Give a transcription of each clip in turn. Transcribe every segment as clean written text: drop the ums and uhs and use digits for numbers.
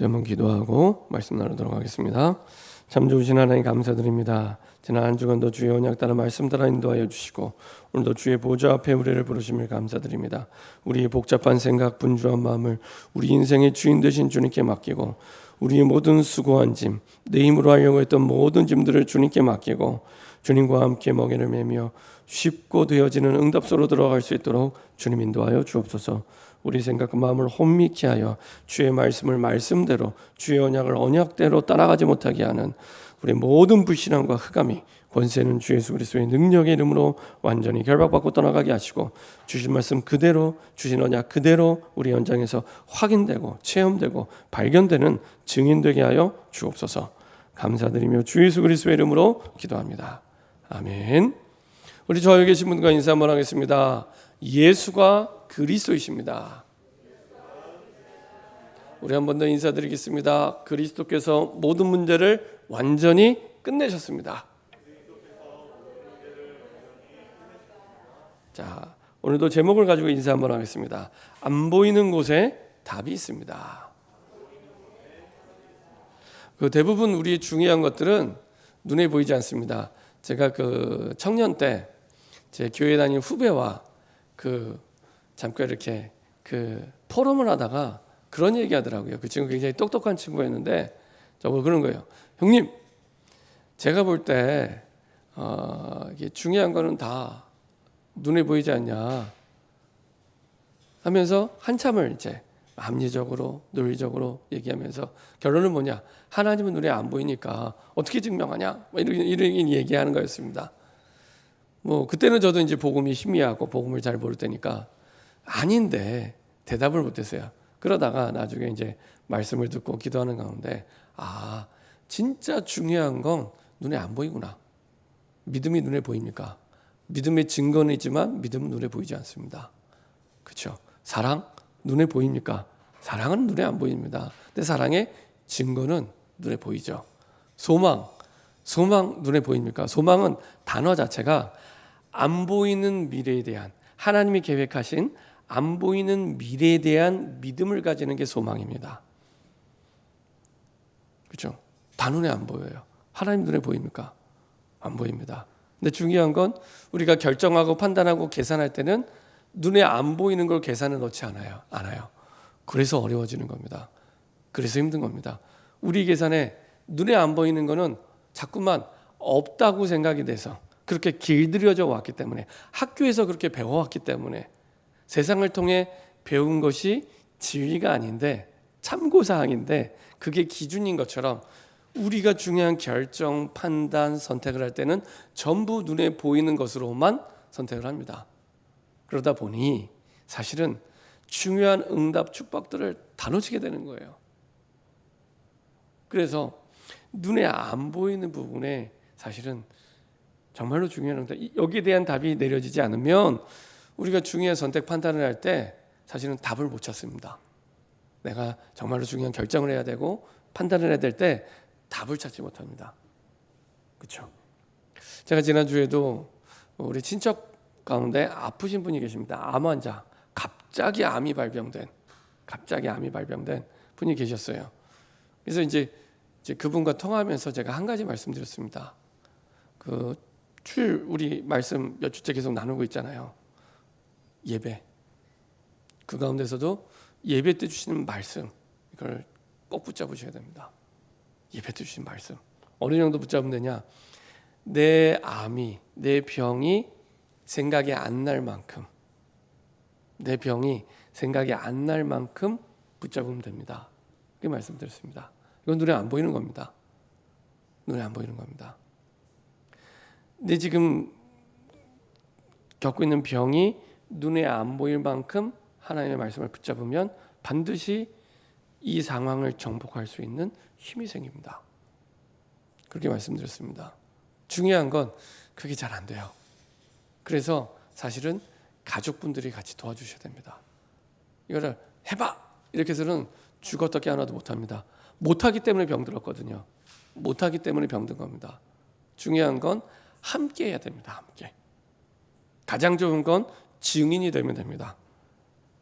한번 기도하고 말씀 나누도록 하겠습니다. 참 좋으신 하나님 감사드립니다. 지난 한 주간도 주의 언약 따라 말씀 따라 인도하여 주시고 오늘도 주의 보좌 앞에 우리를 부르심을 감사드립니다. 우리의 복잡한 생각, 분주한 마음을 우리 인생의 주인 되신 주님께 맡기고 우리의 모든 수고한 짐, 내 힘으로 하려고 했던 모든 짐들을 주님께 맡기고 주님과 함께 멍에를 매며 쉽고 되어지는 응답소로 들어갈 수 있도록 주님 인도하여 주옵소서. 우리 생각과 마음을 혼미케 하여 주의 말씀을 말씀대로, 주의 언약을 언약대로 따라가지 못하게 하는 우리 모든 불신앙과 흑암이 권세는 주 예수 그리스도의 능력의 이름으로 완전히 결박받고 떠나가게 하시고, 주신 말씀 그대로, 주신 언약 그대로 우리 현장에서 확인되고 체험되고 발견되는 증인되게 하여 주옵소서. 감사드리며 주 예수 그리스도의 이름으로 기도합니다. 아멘. 우리 저기 계신 분과 인사 한번 하겠습니다. 예수가 그리스도이십니다. 우리 한 번 더 인사드리겠습니다. 그리스도께서 모든 문제를 완전히 끝내셨습니다. 자, 오늘도 제목을 가지고 인사 한번 하겠습니다. 안 보이는 곳에 답이 있습니다. 그 대부분 우리 중요한 것들은 눈에 보이지 않습니다. 제가 그 청년 때 제 교회 다닌 후배와 잠깐 이렇게 포럼을 하다가 그런 얘기 하더라고요. 그 친구 굉장히 똑똑한 친구였는데 저보고 그런 거예요. 형님, 제가 볼 때 이게 중요한 거는 다 눈에 보이지 않냐 하면서 한참을 이제 합리적으로 논리적으로 얘기하면서 결론은 뭐냐, 하나님은 눈에 안 보이니까 어떻게 증명하냐, 이런 얘기하는 거였습니다. 뭐 그때는 저도 이제 복음이 희미하고 복음을 잘 모를 때니까 아닌데 대답을 못했어요. 그러다가 나중에 이제 말씀을 듣고 기도하는 가운데 진짜 중요한 건 눈에 안 보이구나. 믿음이 눈에 보입니까? 믿음의 증거는 있지만 믿음은 눈에 보이지 않습니다. 그렇죠? 사랑 눈에 보입니까? 사랑은 눈에 안 보입니다. 근데 사랑의 증거는 눈에 보이죠. 소망 눈에 보입니까? 소망은 단어 자체가 안 보이는 미래에 대한, 하나님이 계획하신 안 보이는 미래에 대한 믿음을 가지는 게 소망입니다. 그렇죠? 다 눈에 안 보여요. 하나님 눈에 보입니까? 안 보입니다. 근데 중요한 건 우리가 결정하고 판단하고 계산할 때는 눈에 안 보이는 걸 계산에 넣지 않아요. 그래서 어려워지는 겁니다. 그래서 힘든 겁니다. 우리 계산에 눈에 안 보이는 거는 자꾸만 없다고 생각이 돼서, 그렇게 길들여져 왔기 때문에, 학교에서 그렇게 배워왔기 때문에, 세상을 통해 배운 것이 진리가 아닌데 참고사항인데 그게 기준인 것처럼 우리가 중요한 결정, 판단, 선택을 할 때는 전부 눈에 보이는 것으로만 선택을 합니다. 그러다 보니 사실은 중요한 응답 축복들을 다 놓치게 되는 거예요. 그래서 눈에 안 보이는 부분에 사실은 정말로 중요한 응답, 여기에 대한 답이 내려지지 않으면 우리가 중요한 선택 판단을 할 때 사실은 답을 못 찾습니다. 내가 정말로 중요한 결정을 해야 되고 판단을 해야 될 때 답을 찾지 못합니다. 그렇죠? 제가 지난주에도 우리 친척 가운데 아프신 분이 계십니다. 암 환자, 갑자기 암이 발병된 분이 계셨어요. 그래서 이제 그분과 통화하면서 제가 한 가지 말씀드렸습니다. 우리 말씀 몇 주째 계속 나누고 있잖아요. 예배. 그 가운데서도 예배 때 주시는 말씀, 이걸 꼭 붙잡으셔야 됩니다. 예배 때 주신 말씀. 어느 정도 붙잡으면 되냐? 내 암이, 내 병이 생각이 안 날 만큼, 내 병이 생각이 안 날 만큼 붙잡으면 됩니다. 그렇게 말씀드렸습니다. 이건 눈에 안 보이는 겁니다. 눈에 안 보이는 겁니다. 근데 지금 겪고 있는 병이 눈에 안 보일 만큼 하나님의 말씀을 붙잡으면 반드시 이 상황을 정복할 수 있는 힘이 생깁니다. 그렇게 말씀드렸습니다. 중요한 건 그게 잘 안 돼요. 그래서 사실은 가족분들이 같이 도와주셔야 됩니다. 이거를 해봐! 이렇게 해서는 죽었다 깨어나도 못합니다. 못하기 때문에 병들었거든요. 못하기 때문에 병든 겁니다. 중요한 건 함께 해야 됩니다. 함께. 가장 좋은 건 증인이 되면 됩니다.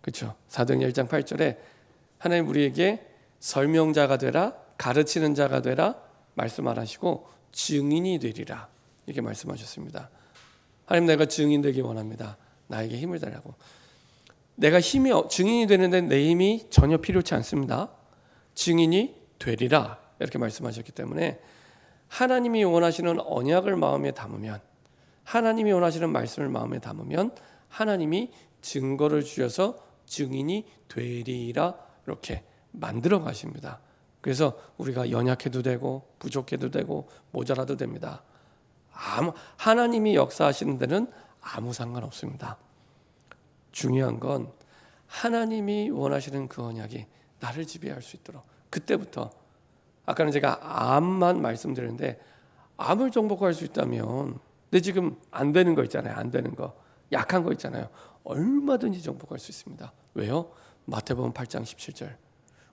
그렇죠? 사도행전 1장 8절에 하나님 우리에게 설명자가 되라, 가르치는 자가 되라 말씀 안 하시고 증인이 되리라 이렇게 말씀하셨습니다. 하나님, 내가 증인 되기 원합니다. 나에게 힘을 달라고. 내가 증인이 되는데 내 힘이 전혀 필요치 않습니다. 증인이 되리라 이렇게 말씀하셨기 때문에 하나님이 원하시는 언약을 마음에 담으면, 하나님이 원하시는 말씀을 마음에 담으면 하나님이 증거를 주셔서 증인이 되리라 이렇게 만들어 가십니다. 그래서 우리가 연약해도 되고 부족해도 되고 모자라도 됩니다. 하나님이 역사하시는 데는 아무 상관없습니다. 중요한 건 하나님이 원하시는 그 언약이 나를 지배할 수 있도록, 그때부터, 아까는 제가 암만 말씀드렸는데 암을 정복할 수 있다면, 근데 지금 안 되는 거 있잖아요. 안 되는 거, 약한 거 있잖아요. 얼마든지 정복할 수 있습니다. 왜요? 마태복음 8장 17절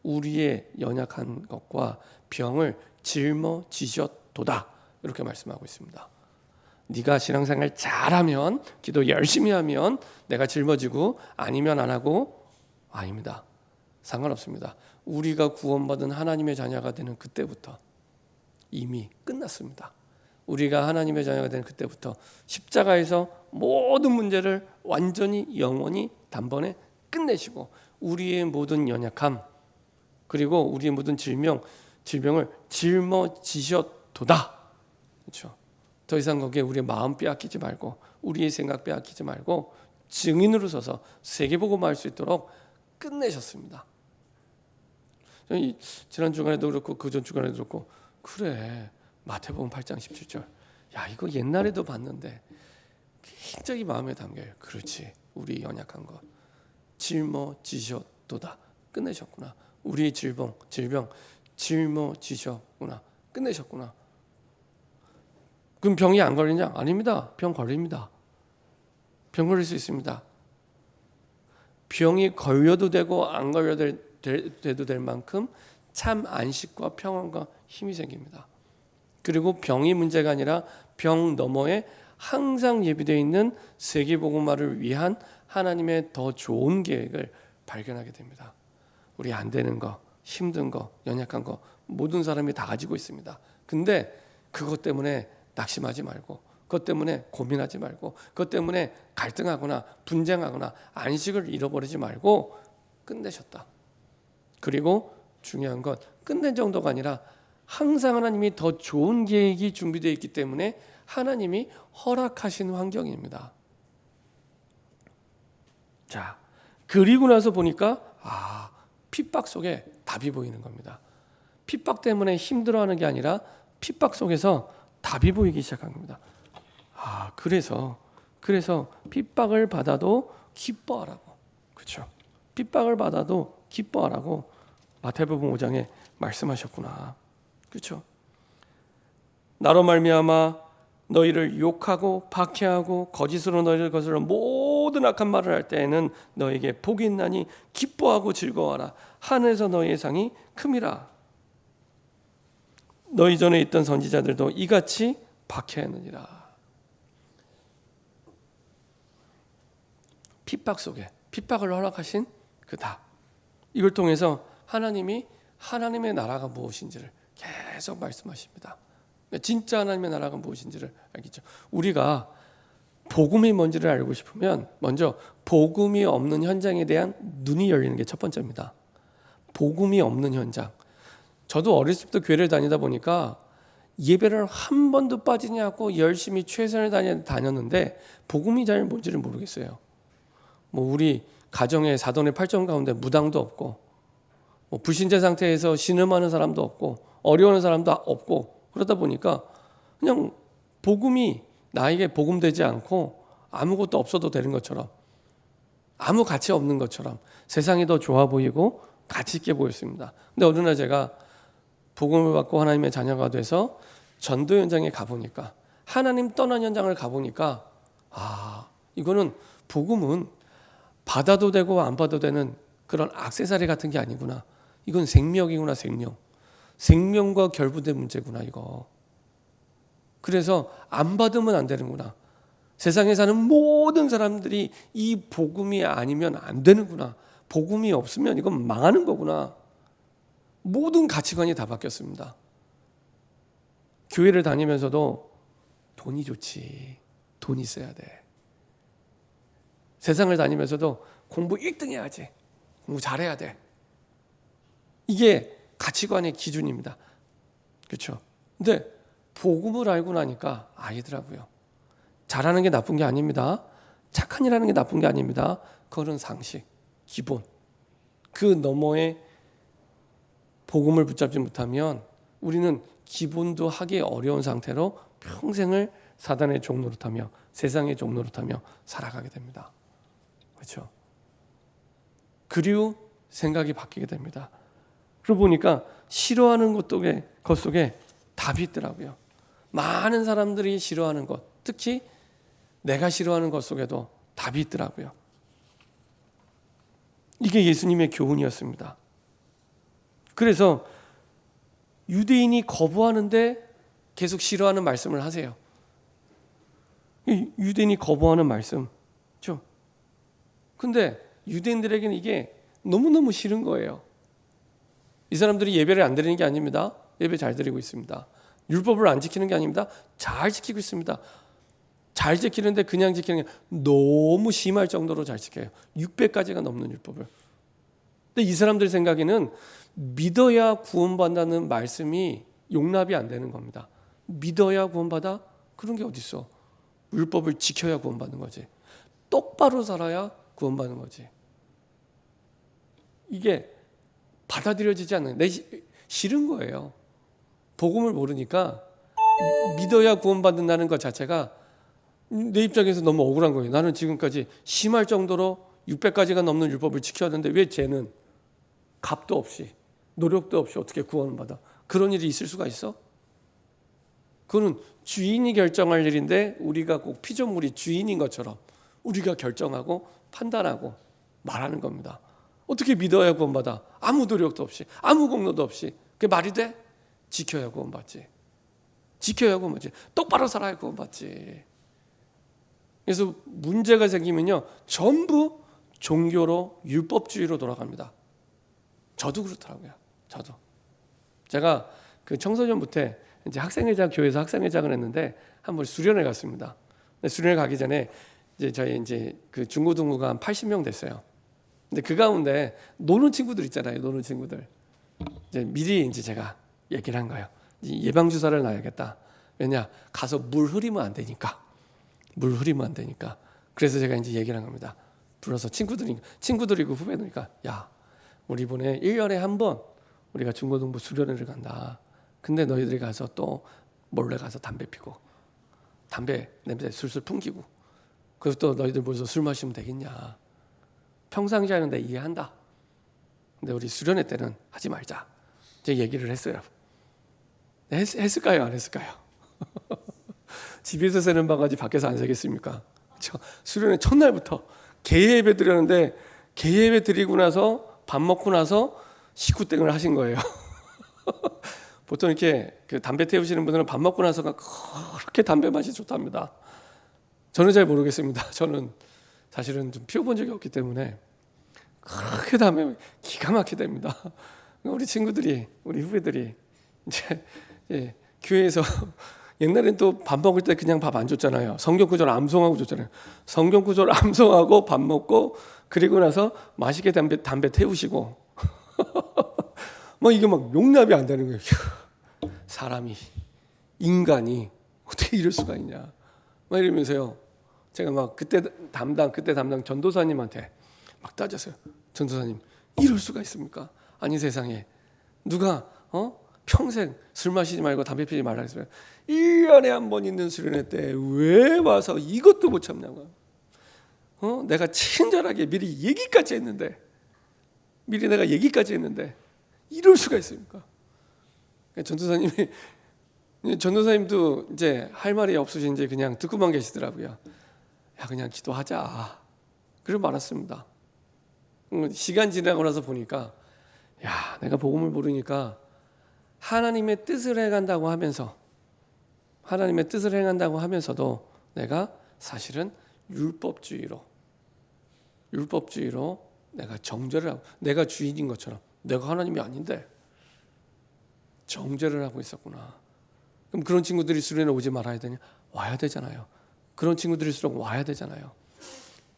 우리의 연약한 것과 병을 짊어지셨도다 이렇게 말씀하고 있습니다. 네가 신앙생활 잘하면, 기도 열심히 하면 내가 짊어지고, 아니면 안 하고, 아닙니다. 상관없습니다. 우리가 구원받은 하나님의 자녀가 되는 그때부터 이미 끝났습니다. 우리가 하나님의 자녀가 되는 그때부터 십자가에서 모든 문제를 완전히 영원히 단번에 끝내시고 우리의 모든 연약함 그리고 우리의 모든 질병을 짊어지셨도다. 그렇죠? 더 이상 거기에 우리의 마음 빼앗기지 말고 우리의 생각 빼앗기지 말고 증인으로 서서 세계복음을 할 수 있도록 끝내셨습니다. 지난 주간에도 그렇고 그전 주간에도 그렇고, 그래, 마태복음 8장 17절 야, 이거 옛날에도 봤는데 굉장히 마음에 담겨요. 그렇지, 우리 연약한 것 짊어지셨도다. 끝내셨구나. 우리의 질병 짊어지셨구나. 끝내셨구나. 그럼 병이 안 걸리냐? 아닙니다. 병 걸립니다. 병 걸릴 수 있습니다. 병이 걸려도 되고 안 걸려도 될 만큼 참 안식과 평안과 힘이 생깁니다. 그리고 병이 문제가 아니라 병 너머에 항상 예비되어 있는 세계복음화를 위한 하나님의 더 좋은 계획을 발견하게 됩니다. 우리 안 되는 거, 힘든 거, 연약한 거 모든 사람이 다 가지고 있습니다. 근데 그것 때문에 낙심하지 말고, 그것 때문에 고민하지 말고, 그것 때문에 갈등하거나 분쟁하거나 안식을 잃어버리지 말고 끝내셨다. 그리고 중요한 건 끝낸 정도가 아니라 항상 하나님이 더 좋은 계획이 준비되어 있기 때문에 하나님이 허락하신 환경입니다. 자, 그리고 나서 보니까 핍박 속에 답이 보이는 겁니다. 핍박 때문에 힘들어하는 게 아니라 핍박 속에서 답이 보이기 시작한 겁니다. 그래서 핍박을 받아도 기뻐하라고. 그렇죠? 핍박을 받아도 기뻐하라고 마태복음 5장에 말씀하셨구나. 그렇죠? 나로 말미암아 너희를 욕하고 박해하고 거짓으로 너희를 거스르는 모든 악한 말을 할 때에는 너에게 복이 있나니 기뻐하고 즐거워하라. 하늘에서 너희의 상이 큼이라. 너희 전에 있던 선지자들도 이같이 박해하느니라. 핍박 속에 핍박을 허락하신 그 답, 이걸 통해서 하나님이 하나님의 나라가 무엇인지를 계속 말씀하십니다. 진짜 하나님의 나라가 무엇인지를 알겠죠. 우리가 복음이 뭔지를 알고 싶으면 먼저 복음이 없는 현장에 대한 눈이 열리는 게 첫 번째입니다. 복음이 없는 현장. 저도 어렸을 때부터 교회를 다니다 보니까 예배를 한 번도 빠지지 않고 열심히 최선을 다녔는데 복음이 잘 뭔지를 모르겠어요. 우리 가정의 사돈의 8점 가운데 무당도 없고, 불신자 상태에서 신음하는 사람도 없고, 어려워하는 사람도 없고, 그러다 보니까 그냥 복음이 나에게 복음되지 않고 아무것도 없어도 되는 것처럼, 아무 가치 없는 것처럼 세상이 더 좋아 보이고 가치 있게 보였습니다. 근데 어느 날 제가 복음을 받고 하나님의 자녀가 돼서 전도 현장에 가보니까, 하나님 떠난 현장을 가보니까 이거는 복음은 받아도 되고 안 받아도 되는 그런 액세서리 같은 게 아니구나. 이건 생명이구나. 생명과 결부된 문제구나 이거. 그래서 안 받으면 안 되는구나. 세상에 사는 모든 사람들이 이 복음이 아니면 안 되는구나. 복음이 없으면 이건 망하는 거구나. 모든 가치관이 다 바뀌었습니다. 교회를 다니면서도 돈이 좋지, 돈 있어야 돼. 세상을 다니면서도 공부 1등 해야지, 공부 잘해야 돼. 이게 가치관의 기준입니다. 그렇죠? 근데 복음을 알고 나니까 아니더라고요. 잘하는 게 나쁜 게 아닙니다. 착한 일 하는 게 나쁜 게 아닙니다. 그거는 상식, 기본. 그 너머에 복음을 붙잡지 못하면 우리는 기본도 하기 어려운 상태로 평생을 사단의 종노릇하며 세상의 종노릇하며 살아가게 됩니다. 그렇죠? 그리고 생각이 바뀌게 됩니다. 그러고 보니까 싫어하는 것 속에 답이 있더라고요. 많은 사람들이 싫어하는 것, 특히 내가 싫어하는 것 속에도 답이 있더라고요. 이게 예수님의 교훈이었습니다. 그래서 유대인이 거부하는데 계속 싫어하는 말씀을 하세요. 유대인이 거부하는 말씀. 그렇죠? 근데 유대인들에게는 이게 너무너무 싫은 거예요. 이 사람들이 예배를 안 드리는 게 아닙니다. 예배 잘 드리고 있습니다. 율법을 안 지키는 게 아닙니다. 잘 지키고 있습니다. 잘 지키는데 그냥 지키는 게 너무 심할 정도로 잘 지켜요. 600가지가 넘는 율법을. 근데 이 사람들 생각에는 믿어야 구원받는다는 말씀이 용납이 안 되는 겁니다. 믿어야 구원받아? 그런 게 어딨어. 율법을 지켜야 구원받는 거지. 똑바로 살아야 구원받는 거지. 이게 받아들여지지 않는, 싫은 거예요. 복음을 모르니까 믿어야 구원받는다는 것 자체가 내 입장에서 너무 억울한 거예요. 나는 지금까지 심할 정도로 600가지가 넘는 율법을 지켰는데 왜 쟤는 값도 없이 노력도 없이 어떻게 구원을 받아? 그런 일이 있을 수가 있어? 그거는 주인이 결정할 일인데 우리가 꼭 피조물이 주인인 것처럼 우리가 결정하고 판단하고 말하는 겁니다. 어떻게 믿어야 구원받아? 아무 노력도 없이, 아무 공로도 없이. 그게 말이 돼? 지켜야 구원받지. 지켜야 구원받지. 똑바로 살아야 구원받지. 그래서 문제가 생기면요, 전부 종교로 율법주의로 돌아갑니다. 저도 그렇더라고요. 저도. 제가 그 청소년부터 이제 학생회장, 교회에서 학생회장을 했는데 한번 수련회 갔습니다. 수련회 가기 전에 저희 그 중고등부가 한 80명 됐어요. 근데 그 가운데 노는 친구들 있잖아요. 노는 친구들. 미리 제가 얘기를 한 거예요. 예방 주사를 놔야겠다. 왜냐? 가서 물 흐리면 안 되니까. 물 흐리면 안 되니까. 그래서 제가 얘기를 한 겁니다. 불러서 친구들이고 후배들이니까, 야, 우리 이번에 1년에 한 번 우리가 중고등부 수련회를 간다. 근데 너희들이 가서 또 몰래 가서 담배 피고 담배 냄새 술술 풍기고 그래서 또 너희들 모여서 술 마시면 되겠냐. 평상시 하는데 이해한다. 근데 우리 수련회 때는 하지 말자. 제가 얘기를 했어요. 했을까요? 안 했을까요? 집에서 새는 바가지 밖에서 안 새겠습니까? 그렇죠? 수련회 첫날부터 개예배 드렸는데 개예배 드리고 나서 밥 먹고 나서 식구땡을 하신 거예요. 보통 이렇게 그 담배 태우시는 분들은 밥 먹고 나서가 그렇게 담배 맛이 좋답니다. 저는 잘 모르겠습니다. 저는 사실은 좀 피워본 적이 없기 때문에 그렇게 담배 기가 막히게 됩니다. 우리 친구들이, 우리 후배들이 교회에서 옛날엔 또 밥 먹을 때 그냥 밥 안 줬잖아요. 성경 구절 암송하고 줬잖아요. 성경 구절 암송하고 밥 먹고 그리고 나서 맛있게 담배 태우시고 이게 용납이 안 되는 거예요. 사람이, 인간이 어떻게 이럴 수가 있냐. 이러면서요. 제가 그때 담당 전도사님한테 따졌어요. 전도사님, 이럴 수가 있습니까? 아니 세상에 누가 평생 술 마시지 말고 담배 피지 말라 그랬어요. 1년에 한 번 있는 수련회 때 왜 와서 이것도 못 참냐고. 내가 친절하게 미리 얘기까지 했는데 이럴 수가 있습니까? 전도사님도 이제 할 말이 없으신지 그냥 듣고만 계시더라고요. 야, 그냥 기도하자. 그러고 말았습니다. 시간 지나고 나서 보니까 야, 내가 복음을 모르니까 하나님의 뜻을 행한다고 하면서도 내가 사실은 율법주의로 내가 정죄를 하고 내가 주인인 것처럼 내가 하나님이 아닌데 정죄를 하고 있었구나. 그럼 그런 친구들일수록 오지 말아야 되냐? 와야 되잖아요. 그런 친구들일수록 와야 되잖아요.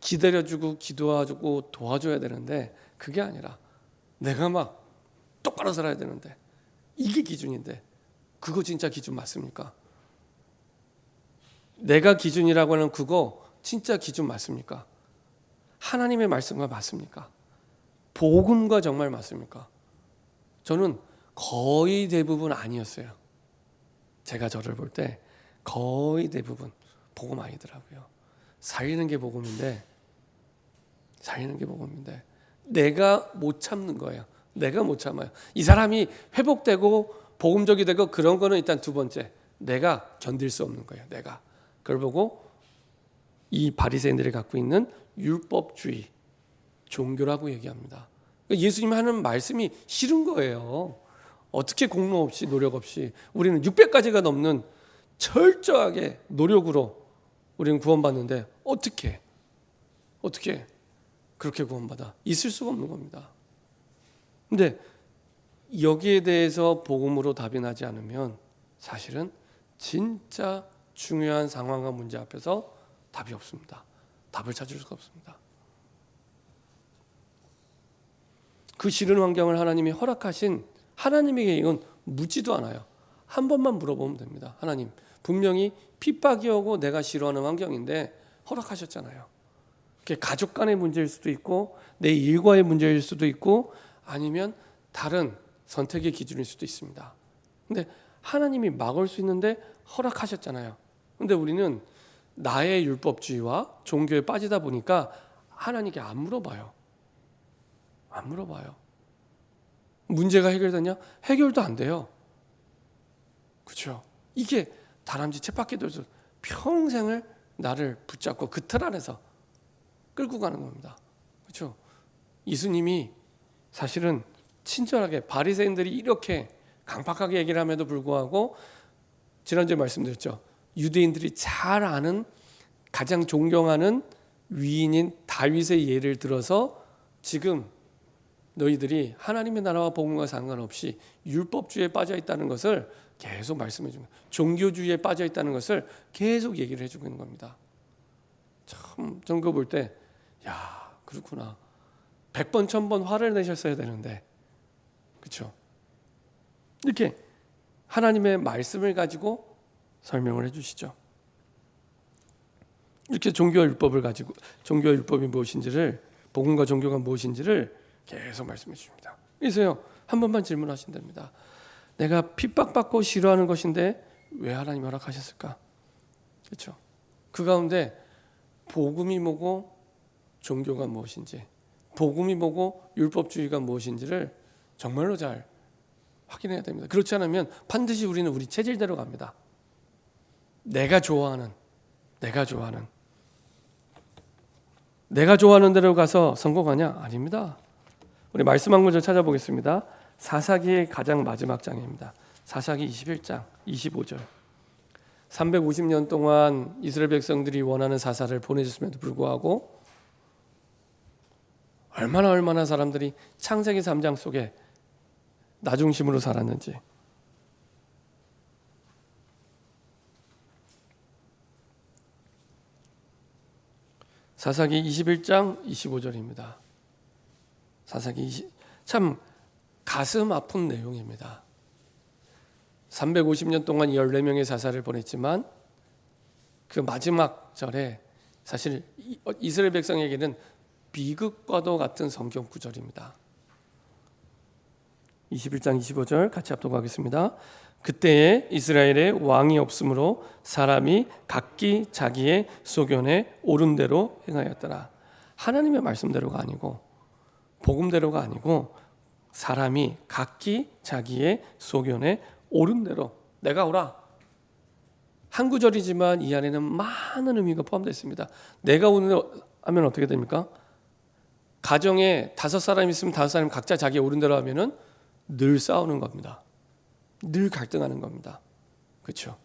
기다려주고 기도해주고 도와줘야 되는데 그게 아니라 내가 막 똑바로 살아야 되는데 이게 기준인데 그거 진짜 기준 맞습니까? 내가 기준이라고 하는 그거 진짜 기준 맞습니까? 하나님의 말씀과 맞습니까? 복음과 정말 맞습니까? 저는 거의 대부분 아니었어요. 제가 저를 볼 때 거의 대부분 복음 아니더라고요. 살리는 게 복음인데 내가 못 참는 거예요. 내가 못 참아요. 이 사람이 회복되고 복음적이 되고 그런 거는 일단 두 번째, 내가 견딜 수 없는 거예요. 내가 그걸 보고 이 바리새인들이 갖고 있는 율법주의 종교라고 얘기합니다. 예수님이 하는 말씀이 싫은 거예요. 어떻게 공로 없이 노력 없이 우리는 600가지가 넘는 철저하게 노력으로 우리는 구원받는데 어떻게 그렇게 구원받아? 있을 수가 없는 겁니다. 근데 여기에 대해서 복음으로 답이 나지 않으면 사실은 진짜 중요한 상황과 문제 앞에서 답이 없습니다. 답을 찾을 수가 없습니다. 그 싫은 환경을 하나님이 허락하신 하나님에게 이건 묻지도 않아요. 한 번만 물어보면 됩니다. 하나님, 분명히 핍박이 오고 내가 싫어하는 환경인데 허락하셨잖아요. 그게 가족 간의 문제일 수도 있고 내 일과의 문제일 수도 있고 아니면 다른 선택의 기준일 수도 있습니다. 근데 하나님이 막을 수 있는데 허락하셨잖아요. 근데 우리는 나의 율법주의와 종교에 빠지다 보니까 하나님께 안 물어봐요. 문제가 해결되냐? 해결도 안 돼요. 그렇죠? 이게 다람쥐 쳇바퀴 돌듯 평생을 나를 붙잡고 그 틀 안에서 끌고 가는 겁니다. 그렇죠? 예수님이 사실은 친절하게 바리새인들이 이렇게 강팍하게 얘기를 함에도 불구하고 지난주에 말씀드렸죠. 유대인들이 잘 아는 가장 존경하는 위인인 다윗의 예를 들어서 지금 너희들이 하나님의 나라와 복음과 상관없이 율법주의에 빠져 있다는 것을 계속 말씀해 줍니다. 종교주의에 빠져 있다는 것을 계속 얘기를 해주고 있는 겁니다. 참 전 그거 볼 때 야 그렇구나. 100번 1000번 화를 내셨어야 되는데 그렇죠? 이렇게 하나님의 말씀을 가지고 설명을 해주시죠. 이렇게 종교와 율법을 가지고 종교와 율법이 무엇인지를 복음과 종교가 무엇인지를 계속 말씀해 주십니다. 그래서요 한 번만 질문하신답니다. 내가 핍박받고 싫어하는 것인데 왜 하나님이 허락하셨을까? 그렇죠? 그 가운데 복음이 뭐고 종교가 무엇인지, 복음이 뭐고 율법주의가 무엇인지를 정말로 잘 확인해야 됩니다. 그렇지 않으면 반드시 우리는 우리 체질대로 갑니다. 내가 좋아하는 대로 가서 성공하냐? 아닙니다. 우리 말씀 한 구절 찾아보겠습니다. 사사기의 가장 마지막 장입니다. 사사기 21장 25절. 350년 동안 이스라엘 백성들이 원하는 사사를 보내줬음에도 불구하고 얼마나 사람들이 창세기 3장 속에 나 중심으로 살았는지. 사사기 21장 25절입니다. 참 가슴 아픈 내용입니다. 350년 동안 14명의 사사를 보냈지만 그 마지막 절에 사실 이스라엘 백성에게는 비극과도 같은 성경 구절입니다. 21장 25절 같이 합독하겠습니다. 그때에 이스라엘에 왕이 없으므로 사람이 각기 자기의 소견에 옳은 대로 행하였더라. 하나님의 말씀대로가 아니고 복음대로가 아니고 사람이 각기 자기의 소견에 옳은 대로 내가 오라. 한 구절이지만 이 안에는 많은 의미가 포함되어 있습니다. 내가 오늘 하면 어떻게 됩니까? 가정에 5사람 있으면 5사람 각자 자기 옳은 대로 하면은 늘 싸우는 겁니다. 늘 갈등하는 겁니다. 그렇죠?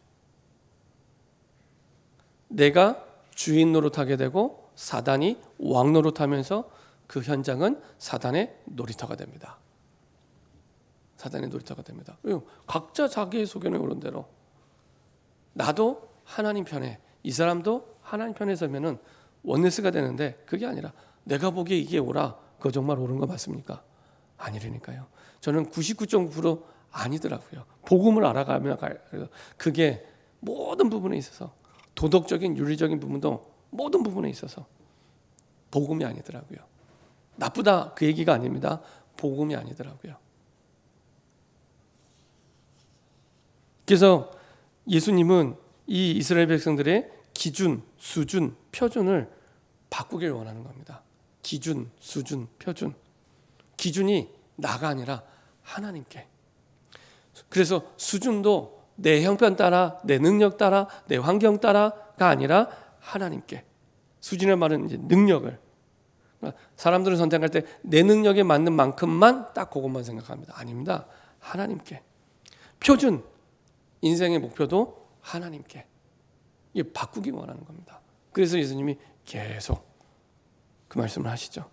내가 주인 노릇하게 되고 사단이 왕 노릇하면서 그 현장은 사단의 놀이터가 됩니다. 사단의 놀이터가 됩니다. 각자 자기의 소견에 오른 대로 나도 하나님 편에, 이 사람도 하나님 편에 서면은 원네스가 되는데, 그게 아니라 내가 보기에 이게 옳아, 그거 정말 옳은 거 맞습니까? 아니라니까요. 저는 99.9% 아니더라고요. 복음을 알아가면 그게 모든 부분에 있어서, 도덕적인 윤리적인 부분도 모든 부분에 있어서 복음이 아니더라고요. 나쁘다 그 얘기가 아닙니다. 복음이 아니더라고요. 그래서 예수님은 이 이스라엘 백성들의 기준, 수준, 표준을 바꾸길 원하는 겁니다. 기준, 수준, 표준. 기준이 나가 아니라 하나님께. 그래서 수준도 내 형편 따라, 내 능력 따라, 내 환경 따라가 아니라 하나님께. 수준의 말은 이제 능력을. 사람들은 선택할 때 내 능력에 맞는 만큼만 딱 그것만 생각합니다. 아닙니다. 하나님께. 표준, 인생의 목표도 하나님께. 이게 바꾸기 원하는 겁니다. 그래서 예수님이 계속 그 말씀을 하시죠.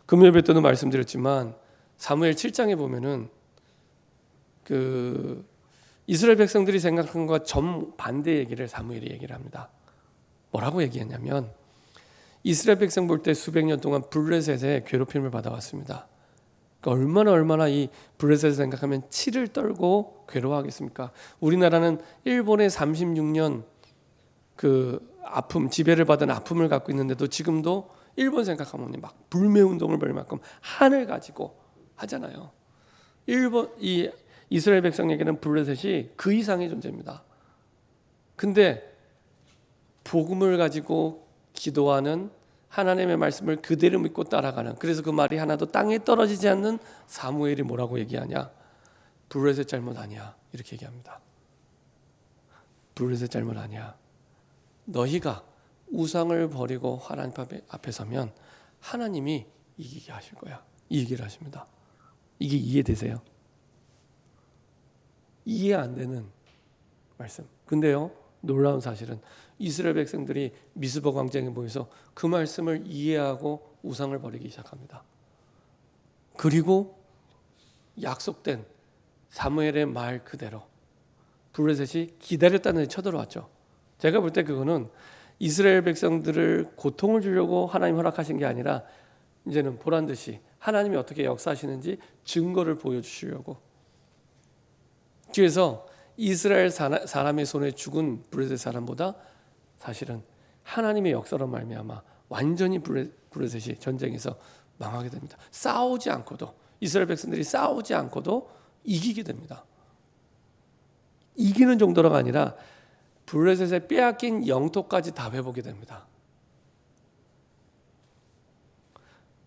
금요일 때도 말씀드렸지만 사무엘 7장에 보면은 그 이스라엘 백성들이 생각한 것과 정반대 얘기를 사무엘이 얘기를 합니다. 뭐라고 얘기했냐면, 이스라엘 백성 볼 때 수백 년 동안 블레셋의 괴롭힘을 받아왔습니다. 그러니까 얼마나 이 블레셋을 생각하면 치를 떨고 괴로워하겠습니까? 우리나라는 일본의 36년 그 아픔, 지배를 받은 아픔을 갖고 있는데도 지금도 일본 생각하면 막 불매 운동을 벌일 만큼 한을 가지고 하잖아요. 이 이스라엘 백성에게는 블레셋이 그 이상의 존재입니다. 근데 복음을 가지고 기도하는, 하나님의 말씀을 그대로 믿고 따라가는, 그래서 그 말이 하나도 땅에 떨어지지 않는 사무엘이 뭐라고 얘기하냐? 블레셋 잘못 아니야, 이렇게 얘기합니다. 블레셋 잘못 아니야. 너희가 우상을 버리고 하나님 앞에 서면 하나님이 이기게 하실 거야. 이 얘기를 하십니다. 이게 이해되세요? 이해 안 되는 말씀. 근데요, 놀라운 사실은 이스라엘 백성들이 미스바 광장에 모여서 그 말씀을 이해하고 우상을 버리기 시작합니다. 그리고 약속된 사무엘의 말 그대로 블레셋이 기다렸다는 데 쳐들어왔죠. 제가 볼 때 그거는 이스라엘 백성들을 고통을 주려고 하나님 허락하신 게 아니라 이제는 보란 듯이 하나님이 어떻게 역사하시는지 증거를 보여주시려고. 그래서 이스라엘 사람의 손에 죽은 블레셋 사람보다 사실은 하나님의 역사로 말미암아 완전히 블레셋이 전쟁에서 망하게 됩니다. 싸우지 않고도, 이스라엘 백성들이 싸우지 않고도 이기게 됩니다. 이기는 정도가 아니라 블레셋의 빼앗긴 영토까지 다 회복이 됩니다.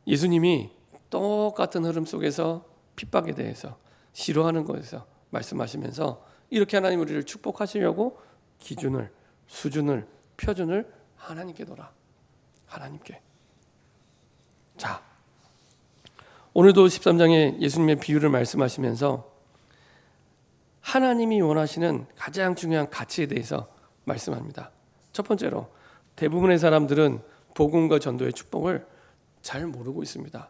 예수님이 똑같은 흐름 속에서 핍박에 대해서, 싫어하는 것에서 말씀하시면서 이렇게 하나님 우리를 축복하시려고 기준을, 수준을, 표준을 하나님께 둬라. 하나님께. 자, 오늘도 13장에 예수님의 비유를 말씀하시면서 하나님이 원하시는 가장 중요한 가치에 대해서 말씀합니다. 첫 번째로, 대부분의 사람들은 복음과 전도의 축복을 잘 모르고 있습니다.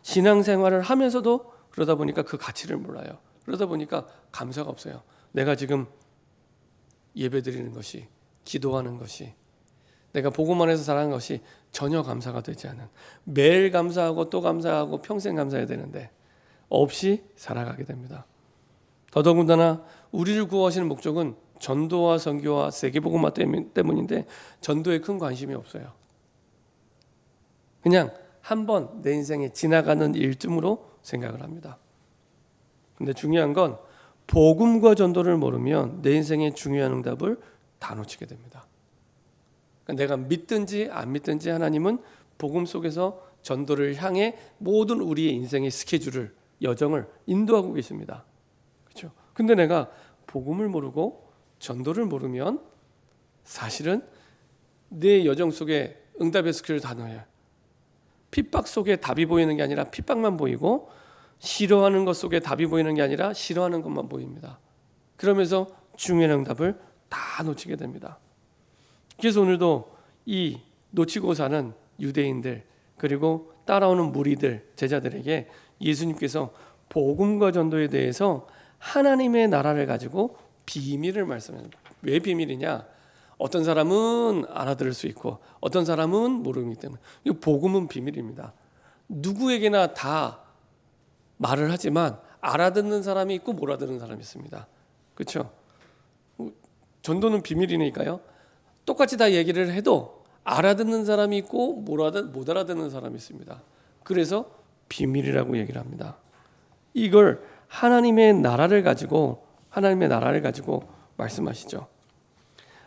신앙생활을 하면서도 그러다 보니까 그 가치를 몰라요. 그러다 보니까 감사가 없어요. 내가 지금 예배드리는 것이, 기도하는 것이, 내가 복음 안에서 살아가는 것이 전혀 감사가 되지 않은, 매일 감사하고 또 감사하고 평생 감사해야 되는데 없이 살아가게 됩니다. 더더군다나 우리를 구하시는 목적은 전도와 선교와 세계복음화 때문인데 전도에 큰 관심이 없어요. 그냥 한번 내 인생에 지나가는 일쯤으로 생각을 합니다. 근데 중요한 건 복음과 전도를 모르면 내 인생의 중요한 응답을 다 놓치게 됩니다. 그러니까 내가 믿든지 안 믿든지 하나님은 복음 속에서 전도를 향해 모든 우리의 인생의 스케줄을, 여정을 인도하고 계십니다. 그렇죠? 근데 내가 복음을 모르고 전도를 모르면 사실은 내 여정 속에 응답의 스케줄을 다 넣어요. 핍박 속에 답이 보이는 게 아니라 핍박만 보이고, 싫어하는 것 속에 답이 보이는 게 아니라 싫어하는 것만 보입니다. 그러면서 중요한 응답을 다 놓치게 됩니다. 그래서 오늘도 이 놓치고 사는 유대인들, 그리고 따라오는 무리들, 제자들에게 예수님께서 복음과 전도에 대해서 하나님의 나라를 가지고 비밀을 말씀해요. 왜 비밀이냐? 어떤 사람은 알아들을 수 있고 어떤 사람은 모르기 때문에. 이 복음은 비밀입니다. 누구에게나 다 말을 하지만 알아듣는 사람이 있고 못 알아듣는 사람이 있습니다. 그렇죠? 전도는 비밀이니까요. 똑같이 다 얘기를 해도 알아듣는 사람이 있고 못 알아듣는 사람이 있습니다. 그래서 비밀이라고 얘기를 합니다. 이걸 하나님의 나라를 가지고 말씀하시죠.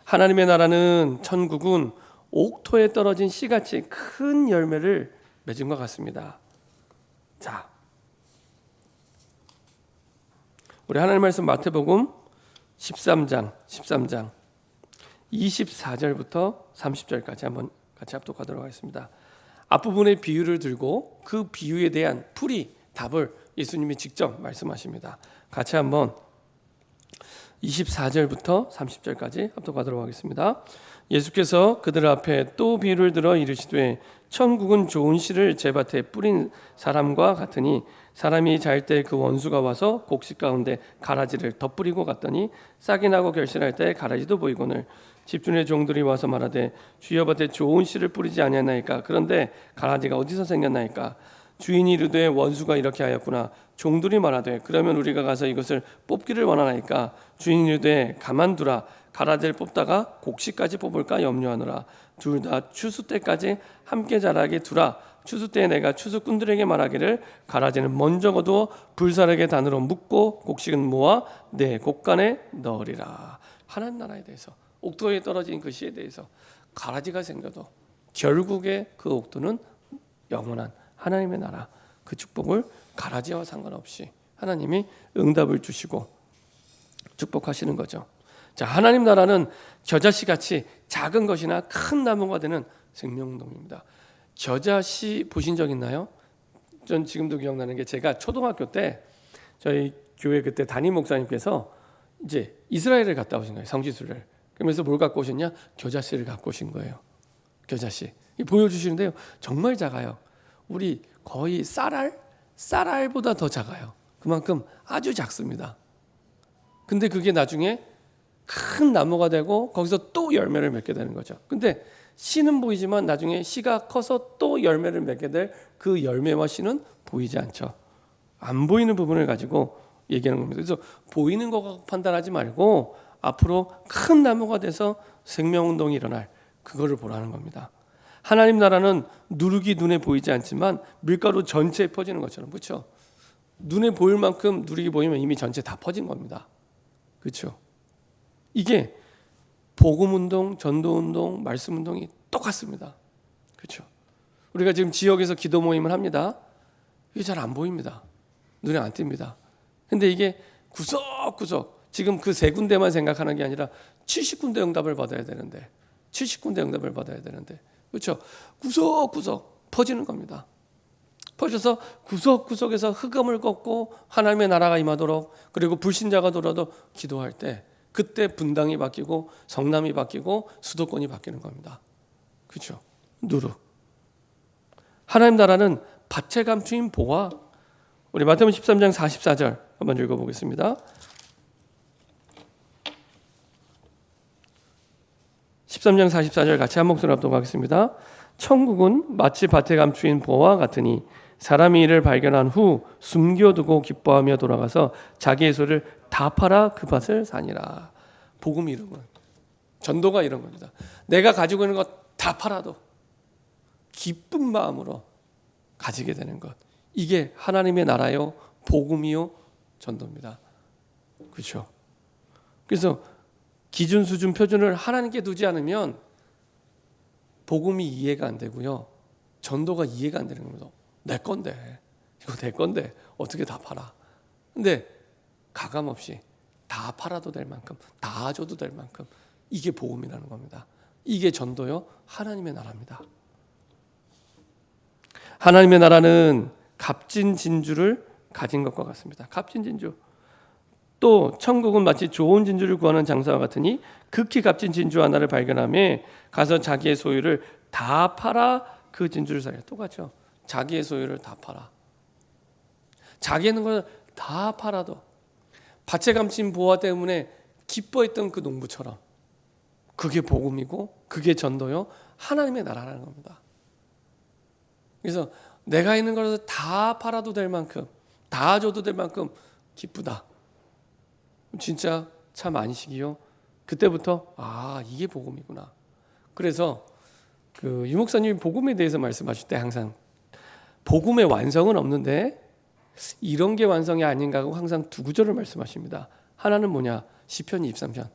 하나님의 나라는 천국은 옥토에 떨어진 씨같이 큰 열매를 맺은 것 같습니다. 자, 우리 하나님 말씀 마태복음 13장 24절부터 30절까지 한번 같이 합독하도록 하겠습니다. 앞부분의 비유를 들고 그 비유에 대한 답을 예수님이 직접 말씀하십니다. 같이 한번 24절부터 30절까지 합독하도록 하겠습니다. 예수께서 그들 앞에 또 비유를 들어 이르시되 천국은 좋은 씨를 제 밭에 뿌린 사람과 같으니 사람이 잘 때 그 원수가 와서 곡식 가운데 가라지를 덧뿌리고 갔더니 싹이 나고 결실할 때 가라지도 보이거늘 집주인의 종들이 와서 말하되 주여 밭에 좋은 씨를 뿌리지 아니하나이까 그런데 가라지가 어디서 생겼나이까 주인이 이르되 원수가 이렇게 하였구나 종들이 말하되 그러면 우리가 가서 이것을 뽑기를 원하나이까 주인이 이르되 가만두라 가라지를 뽑다가 곡식까지 뽑을까 염려하노라 둘 다 추수 때까지 함께 자라게 두라 추수 때에 내가 추수꾼들에게 말하기를 가라지는 먼저 거두어 불사르게 단으로 묶고 곡식은 모아 내 곡간에 넣으리라. 하나님 나라에 대해서 옥토에 떨어진 그 씨에 대해서 가라지가 생겨도 결국에 그 옥토는 영원한 하나님의 나라 그 축복을 가라지와 상관없이 하나님이 응답을 주시고 축복하시는 거죠. 자, 하나님 나라는 겨자씨 같이 작은 것이나 큰 나무가 되는 생명운동입니다. 겨자씨 보신 적 있나요? 전 지금도 기억나는 게 제가 초등학교 때 저희 교회 그때 담임 목사님께서 이제 이스라엘을 갔다 오신 거예요. 성지순례를. 그러면서 뭘 갖고 오셨냐? 겨자씨를 갖고 오신 거예요. 겨자씨. 보여주시는데요. 정말 작아요. 우리 거의 쌀알보다 더 작아요. 그만큼 아주 작습니다. 근데 그게 나중에 큰 나무가 되고 거기서 또 열매를 맺게 되는 거죠. 근데 씨는 보이지만 나중에 씨가 커서 또 열매를 맺게 될 그 열매와 씨는 보이지 않죠. 안 보이는 부분을 가지고 얘기하는 겁니다. 그래서 보이는 거 판단하지 말고 앞으로 큰 나무가 돼서 생명운동이 일어날 그거를 보라는 겁니다. 하나님 나라는 누룩이 눈에 보이지 않지만 밀가루 전체에 퍼지는 것처럼, 그렇죠? 눈에 보일 만큼 누룩이 보이면 이미 전체 다 퍼진 겁니다. 그렇죠? 이게 복음운동, 전도운동, 말씀운동이 똑같습니다. 그렇죠? 우리가 지금 지역에서 기도 모임을 합니다. 이게 잘 안 보입니다. 눈에 안 띕니다. 근데 이게 구석구석 지금 그 세 군데만 생각하는 게 아니라 70군데 응답을 받아야 되는데 70군데 응답을 받아야 되는데 그렇죠? 구석구석 퍼지는 겁니다. 퍼져서 구석구석에서 흑암을 꺾고 하나님의 나라가 임하도록 그리고 불신자가 돌아도 기도할 때 그때 분당이 바뀌고 성남이 바뀌고 수도권이 바뀌는 겁니다. 그렇죠? 누룩. 하나님 나라는 밭에 감추인 보화. 우리 마태복음 13장 44절 한번 읽어보겠습니다. 13장 44절 같이 한 목소리로 합독하겠습니다. 천국은 마치 밭에 감추인 보화와 같으니 사람이 이를 발견한 후 숨겨두고 기뻐하며 돌아가서 자기의 소를 다 팔아 그 밭을 사니라. 복음이 이런 거예요. 전도가 이런 겁니다. 내가 가지고 있는 것 다 팔아도 기쁜 마음으로 가지게 되는 것. 이게 하나님의 나라요, 복음이요, 전도입니다. 그렇죠? 그래서 기준, 수준, 표준을 하나님께 두지 않으면 복음이 이해가 안 되고요. 전도가 이해가 안 되는 겁니다. 내 건데, 이거 내 건데 어떻게 다 팔아? 근데 가감 없이 다 팔아도 될 만큼, 다 줘도 될 만큼 이게 복음이라는 겁니다. 이게 전도요, 하나님의 나라입니다. 하나님의 나라는 값진 진주를 가진 것과 같습니다. 값진 진주. 또 천국은 마치 좋은 진주를 구하는 장사와 같으니 극히 값진 진주 하나를 발견하며 가서 자기의 소유를 다 팔아 그 진주를 사려. 똑같죠. 자기의 소유를 다 팔아. 자기 있는 걸 다 팔아도 밭에 감춘 보화 때문에 기뻐했던 그 농부처럼 그게 복음이고 그게 전도요 하나님의 나라라는 겁니다. 그래서 내가 있는 것을 다 팔아도 될 만큼 다 줘도 될 만큼 기쁘다. 진짜 참 안식이요. 그때부터 이게 복음이구나. 그래서 그 유목사님이 복음에 대해서 말씀하실 때 항상 복음의 완성은 없는데 이런 게 완성이 아닌가 하고 항상 두 구절을 말씀하십니다. 하나는 뭐냐? 시편 23편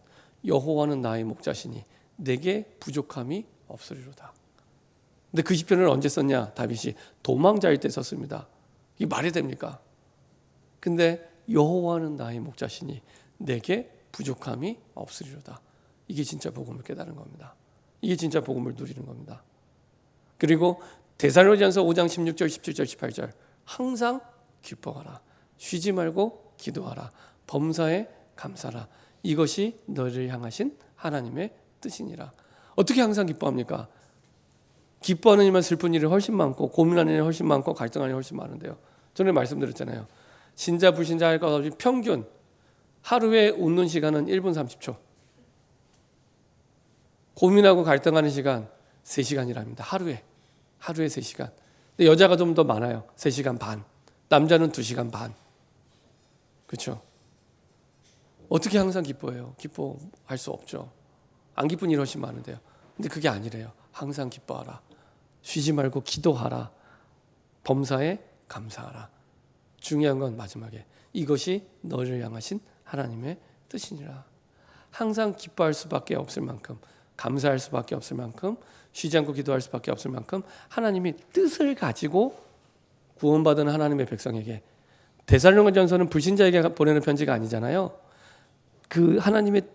여호와는 나의 목자시니 내게 부족함이 없으리로다. 근데 그 시편을 언제 썼냐? 다윗이 도망자일 때 썼습니다. 이게 말이 됩니까? 근데 여호와는 나의 목자시니 내게 부족함이 없으리로다. 이게 진짜 복음을 깨달은 겁니다. 이게 진짜 복음을 누리는 겁니다. 그리고 데살로니가전서 5장 16절, 17절, 18절 항상 기뻐하라. 쉬지 말고 기도하라. 범사에 감사라. 이것이 너를 향하신 하나님의 뜻이니라. 어떻게 항상 기뻐합니까? 기뻐하는 일만 슬픈 일이 훨씬 많고 고민하는 일이 훨씬 많고 갈등하는 일이 훨씬 많은데요. 전에 말씀드렸잖아요. 신자 불신자 할 것 없이 평균 하루에 웃는 시간은 1분 30초. 고민하고 갈등하는 시간 3시간이랍니다. 하루에 3시간. 근데 여자가 좀 더 많아요. 3시간 반. 남자는 2시간 반. 그렇죠? 어떻게 항상 기뻐해요? 기뻐할 수 없죠. 안 기쁜 일이 훨씬 많은데요. 근데 그게 아니래요. 항상 기뻐하라. 쉬지 말고 기도하라. 범사에 감사하라. 중요한 건 마지막에 이것이 너를 향하신 하나님의 뜻이니라. 항상 기뻐할 수밖에 없을 만큼, 감사할 수밖에 없을 만큼, 쉬지 않고 기도할 수밖에 없을 만큼 하나님이 뜻을 가지고 구원받은 하나님의 백성에게, 데살로니가전서는 불신자에게 보내는 편지가 아니잖아요. 그 하나님의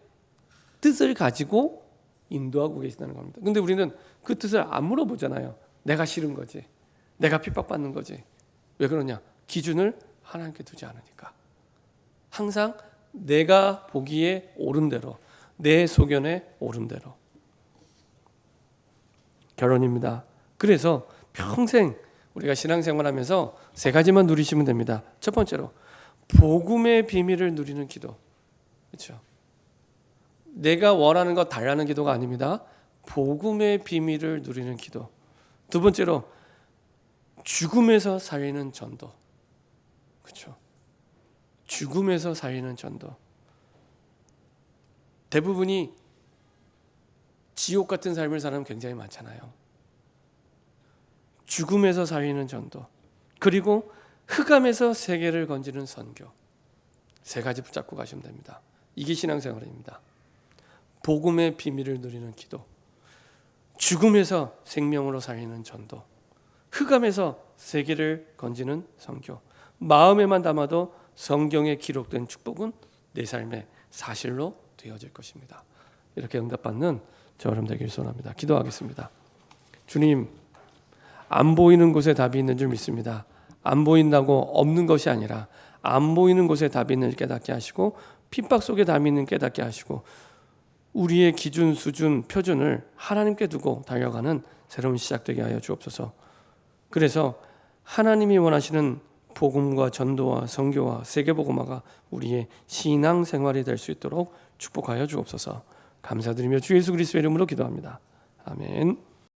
뜻을 가지고 인도하고 계시다는 겁니다. 근데 우리는 그 뜻을 안 물어보잖아요. 내가 싫은 거지, 내가 핍박받는 거지. 왜 그러냐? 기준을 하나님께 두지 않으니까. 항상 내가 보기에 옳은 대로, 내 소견에 옳은 대로. 결론입니다. 그래서 평생 우리가 신앙생활하면서 3가지만 누리시면 됩니다. 첫 번째로 복음의 비밀을 누리는 기도. 그렇죠? 내가 원하는 것 달라는 기도가 아닙니다. 복음의 비밀을 누리는 기도. 두 번째로 죽음에서 살리는 전도. 그렇죠? 죽음에서 살리는 전도. 대부분이 지옥 같은 삶을 사는 사람 굉장히 많잖아요. 죽음에서 살리는 전도, 그리고 흑암에서 세계를 건지는 선교. 3가지 붙잡고 가시면 됩니다. 이게 신앙생활입니다. 복음의 비밀을 누리는 기도, 죽음에서 생명으로 살리는 전도, 흑암에서 세계를 건지는 선교. 마음에만 담아도 성경에 기록된 축복은 내 삶의 사실로 되어질 것입니다. 이렇게 응답받는 저 여러분 되길 소원합니다. 기도하겠습니다. 주님, 안 보이는 곳에 답이 있는 줄 믿습니다. 안 보인다고 없는 것이 아니라 안 보이는 곳에 답이 있는 줄 깨닫게 하시고, 핍박 속에 답이 있는 깨닫게 하시고, 우리의 기준, 수준, 표준을 하나님께 두고 달려가는 새로운 시작되게 하여 주옵소서. 그래서 하나님이 원하시는 복음과 전도와 선교와 세계복음화가 우리의 신앙생활이 될 수 있도록 축복하여 주옵소서. 감사드리며 주 예수 그리스도의 이름으로 기도합니다. 아멘.